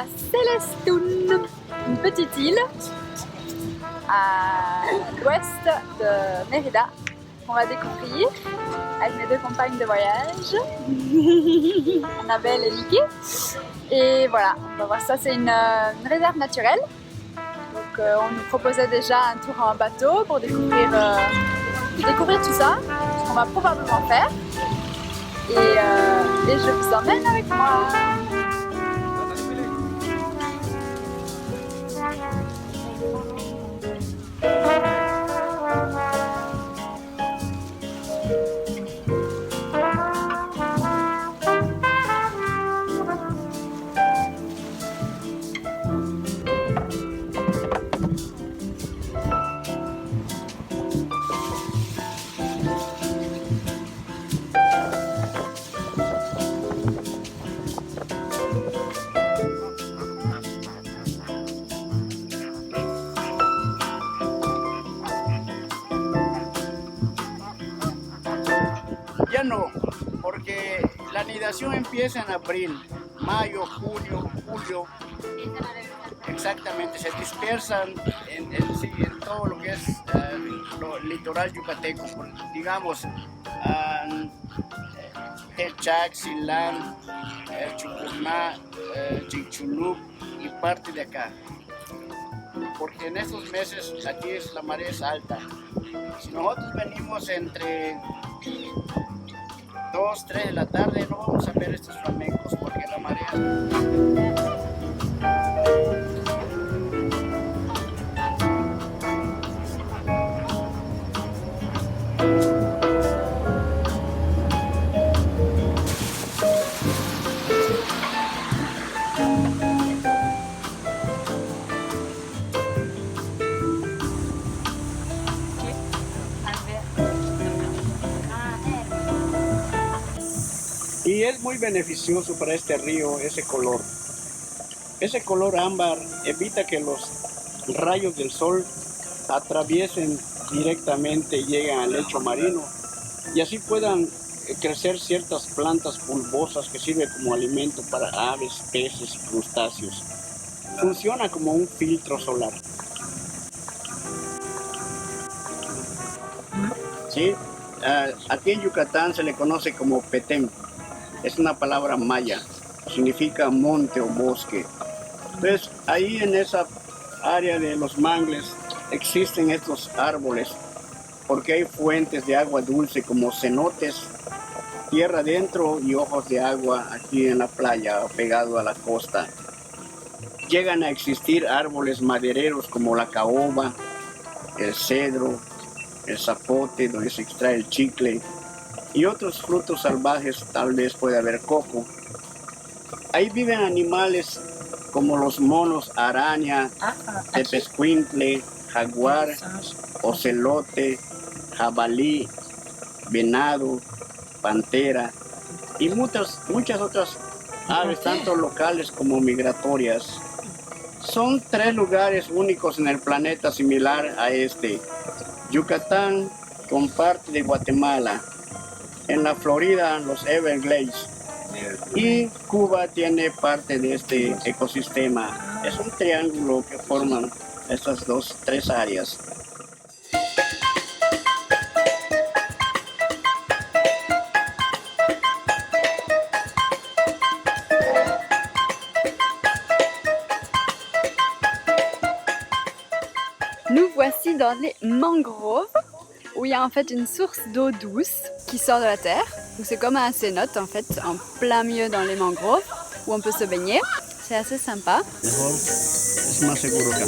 à Celestún, une petite île à l'ouest de Mérida qu'on va découvrir avec mes deux compagnes de voyage, Annabelle et Vicky. Et voilà, on va voir ça, c'est une réserve naturelle. Donc on nous proposait déjà un tour en bateau pour découvrir tout ça, ce qu'on va probablement faire. Et je vous emmène avec moi. Ya no, porque la anidación empieza en abril, mayo, junio, julio. Exactamente, se dispersan en todo lo que es el litoral yucateco, digamos, Techac, Silán, Chucuná, Chichulú y parte de acá. Porque en estos meses aquí la marea es alta. Si nosotros venimos entre 2, 3 de la tarde, no vamos a ver estos flamencos porque la marea... Y es muy beneficioso para este río ese color. Ese color ámbar evita que los rayos del sol atraviesen directamente y lleguen al lecho marino y así puedan crecer ciertas plantas bulbosas que sirven como alimento para aves, peces y crustáceos. Funciona como un filtro solar. ¿Sí? Aquí en Yucatán se le conoce como Petén. Es una palabra maya, significa monte o bosque. Entonces, ahí en esa área de los mangles existen estos árboles porque hay fuentes de agua dulce como cenotes, tierra adentro y ojos de agua aquí en la playa, pegado a la costa. Llegan a existir árboles madereros como la caoba, el cedro, el zapote, donde se extrae el chicle, y otros frutos salvajes, tal vez puede haber coco. Ahí viven animales como los monos araña, tepezcuintle, jaguar, ocelote, jabalí, venado, pantera y muchas otras aves, tanto locales como migratorias. Son 3 lugares únicos en el planeta similar a este. Yucatán comparte de Guatemala. En la Florida, los Everglades, y Cuba tiene parte de este ecosistema. Es un triángulo que forman estas 3 áreas. Nous voici dans les mangroves, où il y a en fait une source d'eau douce qui sort de la terre. Donc c'est comme un cénote en fait, en plein milieu dans les mangroves, où on peut se baigner. C'est assez sympa. Mejor, es más seguro acá.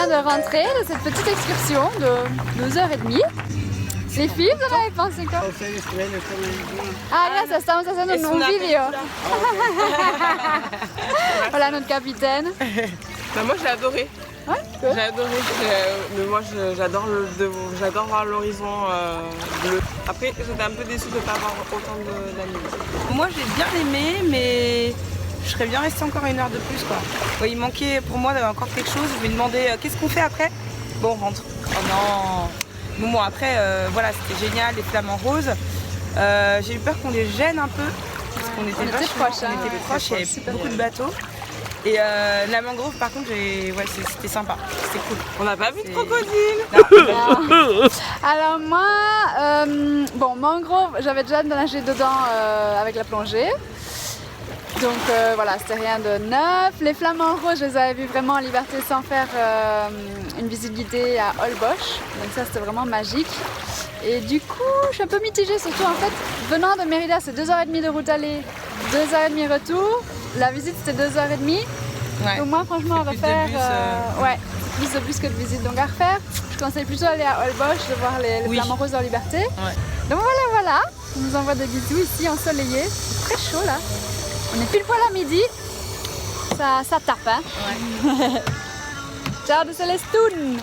De rentrer de cette petite excursion de 2h30. Les filles, vous en avez pensé quoi? Ah, ya estamos haciendo un vídeo. Voilà notre capitaine. Bah moi j'ai adoré. Ouais, cool. J'ai adoré, mais moi j'adore voir l'horizon bleu. Après j'étais un peu déçue de ne pas avoir autant d'amis. Moi j'ai bien aimé, mais je serais bien restée encore 1 heure de plus quoi. Ouais, il manquait pour moi encore quelque chose, je lui ai demandé qu'est-ce qu'on fait après. Bon, on rentre. Oh non. Bon après voilà, c'était génial, les flamants roses. J'ai eu peur qu'on les gêne un peu, parce qu'on était proches, hein, il y avait beaucoup de bateaux. Et la mangrove par contre, c'était sympa, c'était cool. On n'a pas vu de crocodile. Alors moi, bon, mangrove, j'avais déjà nagé dedans avec la plongée. Donc voilà, c'était rien de neuf. Les flamants roses, je les avais vus vraiment en liberté sans faire une visite guidée à Holbox. Donc ça, c'était vraiment magique. Et du coup, je suis un peu mitigée, surtout en fait, venant de Mérida, c'est 2h30 de route aller, 2h30 retour. La visite, c'était 2h30. Ouais. Donc moi, franchement, à Plus de refaire, bus, ouais, plus de bus que de visite. Donc à refaire, je conseille plutôt d'aller à Holbox, de voir les flamants roses en liberté. Ouais. Donc voilà, on nous envoie des bisous ici, ensoleillé. C'est très chaud là. On est pile poil à midi. Ça tape, hein. Ouais. Ciao de Célestune.